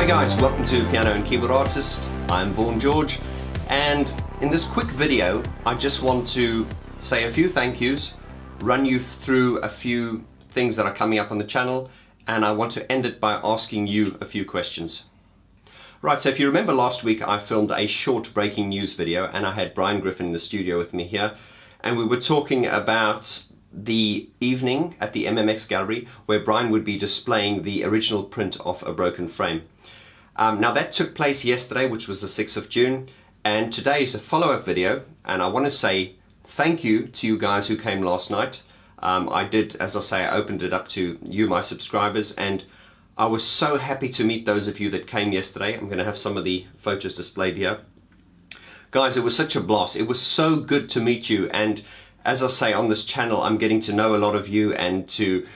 Hi guys, welcome to Piano and Keyboard Artist. I'm Vaughan George, and in this quick video I just want to say a few thank yous, run you through a few things that are coming up on the channel, and I want to end it by asking you a few questions. Right, so if you remember last week I filmed a short breaking news video and I had Brian Griffin in the studio with me here, and we were talking about the evening at the MMX gallery where Brian would be displaying the original print of A Broken Frame. Now that took place yesterday, which was the 6th of June, and today is a follow-up video, and I want to say thank you to you guys who came last night. I did, as I say, I opened it up to you, my subscribers, and I was so happy to meet those of you that came yesterday. I'm going to have some of the photos displayed here. Guys, it was such a blast. It was so good to meet you, and as I say, on this channel I'm getting to know a lot of you and to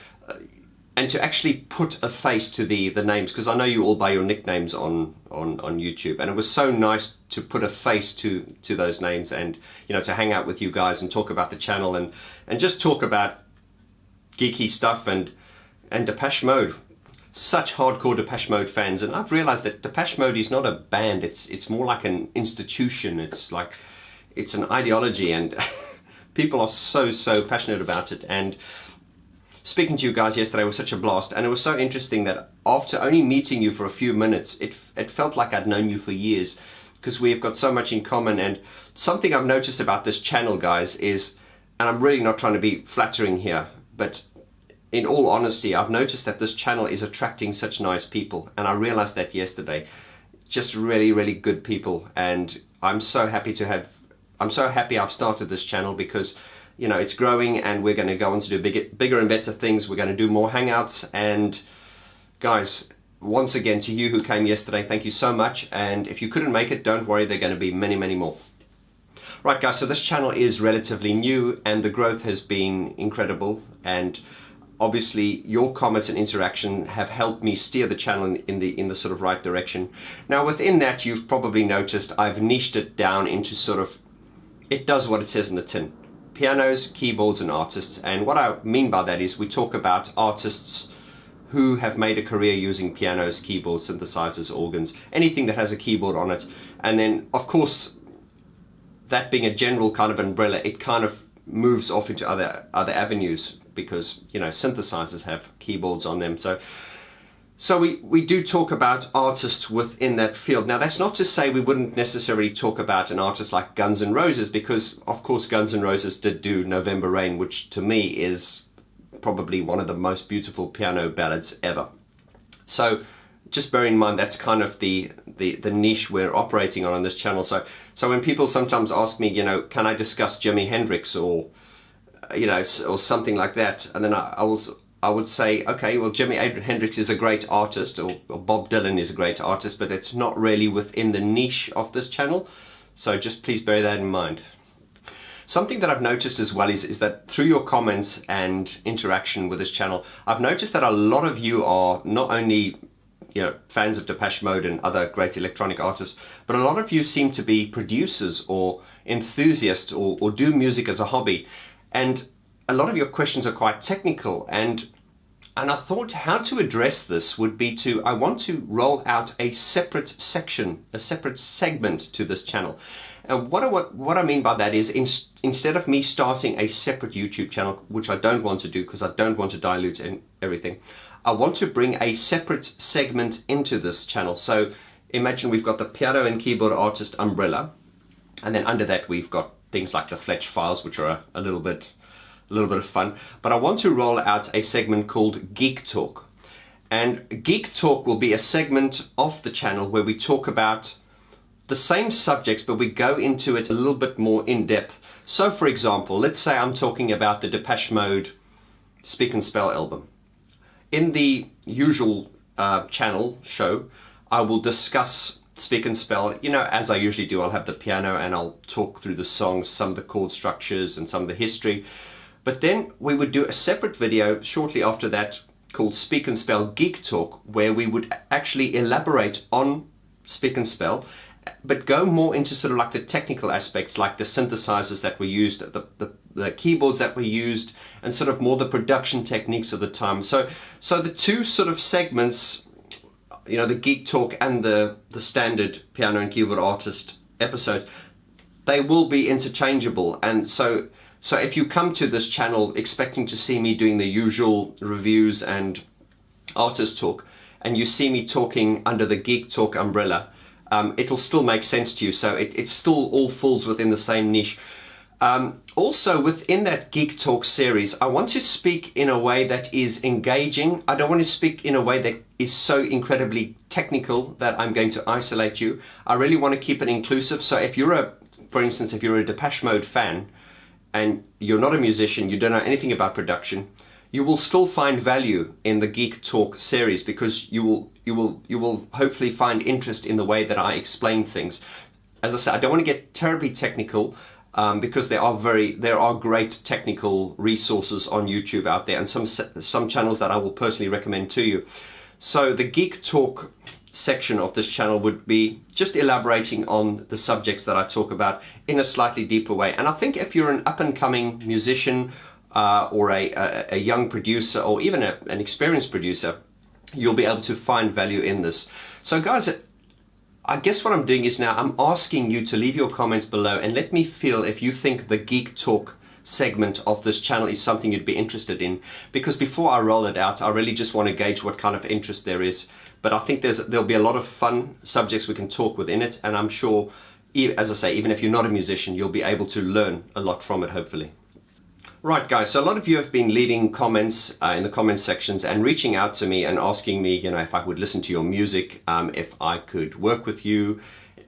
actually put a face to the names, because I know you all by your nicknames on YouTube, and it was so nice to put a face to those names, and you know, to hang out with you guys and talk about the channel and just talk about geeky stuff and Depeche Mode. Such hardcore Depeche Mode fans, and I've realized that Depeche Mode is not a band, it's more like an institution. It's an ideology, and people are so passionate about it. And speaking to you guys yesterday was such a blast, and it was so interesting that after only meeting you for a few minutes, it felt like I'd known you for years, because we've got so much in common. And something I've noticed about this channel, guys, is, and I'm really not trying to be flattering here, but in all honesty, I've noticed that this channel is attracting such nice people, and I realized that yesterday. Just really good people, and I'm so happy I've started this channel, because you know, it's growing and we're going to go on to do bigger and better things. We're going to do more hangouts. And guys, once again, to you who came yesterday, thank you so much. And if you couldn't make it, don't worry, there are going to be many more. Right guys, so this channel is relatively new and the growth has been incredible, and obviously your comments and interaction have helped me steer the channel in the sort of right direction. Now within that, you've probably noticed I've niched it down into sort of, it does what it says in the tin: pianos, keyboards and artists. And what I mean by that is we talk about artists who have made a career using pianos, keyboards, synthesizers, organs, anything that has a keyboard on it. And then of course, that being a general kind of umbrella, it kind of moves off into other avenues, because you know, synthesizers have keyboards on them. So we do talk about artists within that field. Now that's not to say we wouldn't necessarily talk about an artist like Guns N' Roses, because of course Guns N' Roses did do November Rain, which to me is probably one of the most beautiful piano ballads ever. So just bear in mind that's kind of the niche we're operating on this channel. So when people sometimes ask me, you know, can I discuss Jimi Hendrix or you know, or something like that, and then I would say, okay, well, Jimi Hendrix is a great artist, or Bob Dylan is a great artist, but it's not really within the niche of this channel. So just please bear that in mind. Something that I've noticed as well is that through your comments and interaction with this channel, I've noticed that a lot of you are not only, you know, fans of Depeche Mode and other great electronic artists, but a lot of you seem to be producers or enthusiasts or do music as a hobby. And a lot of your questions are quite technical, and I thought how to address this would be I want to roll out a separate section, a separate segment to this channel. And what I mean by that is, instead of me starting a separate YouTube channel, which I don't want to do because I don't want to dilute everything, I want to bring a separate segment into this channel. So imagine we've got the piano and keyboard artist umbrella, and then under that we've got things like the Fletch files, which are a little bit of fun. But I want to roll out a segment called GeeK Talk. And GeeK Talk will be a segment of the channel where we talk about the same subjects, but we go into it a little bit more in depth. So for example, let's say I'm talking about the Depeche Mode Speak and Spell album. In the usual channel show, I will discuss Speak and Spell, you know, as I usually do. I'll have the piano and I'll talk through the songs, some of the chord structures and some of the history. But then we would do a separate video shortly after that called Speak and Spell GeeK Talk, where we would actually elaborate on Speak and Spell, but go more into sort of like the technical aspects, like the synthesizers that were used, the keyboards that were used, and sort of more the production techniques of the time. So the two sort of segments you know, the GeeK Talk and the standard piano and keyboard artist episodes, they will be interchangeable. And so if you come to this channel expecting to see me doing the usual reviews and artist talk, and you see me talking under the GeeK Talk umbrella, it'll still make sense to you. So it still all falls within the same niche. Also, within that GeeK Talk series, I want to speak in a way that is engaging. I don't want to speak in a way that is so incredibly technical that I'm going to isolate you. I really want to keep it inclusive. So if you're for instance, if you're a Depeche Mode fan and you're not a musician, you don't know anything about production, you will still find value in the GeeK Talk series, because you will hopefully find interest in the way that I explain things. As I said, I don't want to get terribly technical, because there are great technical resources on YouTube out there, and some channels that I will personally recommend to you. So the GeeK Talk section of this channel would be just elaborating on the subjects that I talk about in a slightly deeper way. And I think if you're an up-and-coming musician or a young producer, or even an experienced producer, you'll be able to find value in this. So guys, I guess what I'm doing is now I'm asking you to leave your comments below and let me feel if you think the GeeK Talk segment of this channel is something you'd be interested in, because before I roll it out, I really just want to gauge what kind of interest there is. But I think there'll be a lot of fun subjects we can talk within it, and I'm sure, as I say, even if you're not a musician, you'll be able to learn a lot from it, hopefully. Right guys, so a lot of you have been leaving comments in the comments sections and reaching out to me and asking me, you know, if I would listen to your music, if I could work with you,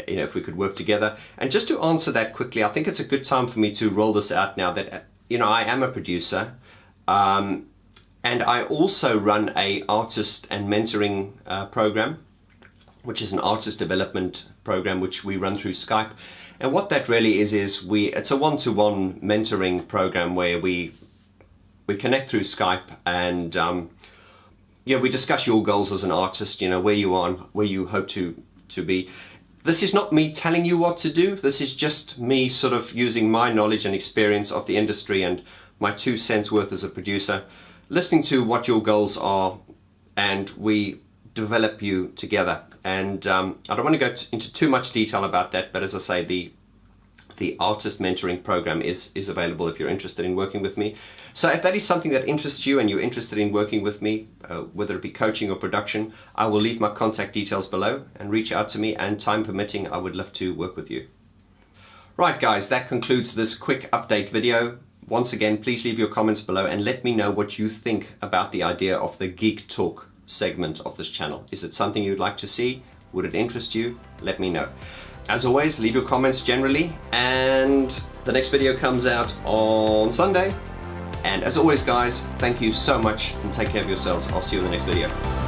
you know, if we could work together. And just to answer that quickly, I think it's a good time for me to roll this out now that, you know, I am a producer, and I also run a artist and mentoring program, which is an artist development program which we run through Skype. And what that really is it's a one-to-one mentoring program where we connect through Skype, and yeah, we discuss your goals as an artist, you know, where you are and where you hope to be. This is not me telling you what to do. This is just me sort of using my knowledge and experience of the industry and my 2 cents worth as a producer, listening to what your goals are, and we develop you together. And I don't want to go into too much detail about that, but as I say, the artist mentoring program is available if you're interested in working with me. So if that is something that interests you and you're interested in working with me, whether it be coaching or production, I will leave my contact details below, and reach out to me, and time permitting, I would love to work with you. Right guys, that concludes this quick update video. Once again, please leave your comments below and let me know what you think about the idea of the GeeK Talk segment of this channel. Is it something you'd like to see? Would it interest you? Let me know. As always, leave your comments generally, and the next video comes out on Sunday. And as always guys, thank you so much and take care of yourselves. I'll see you in the next video.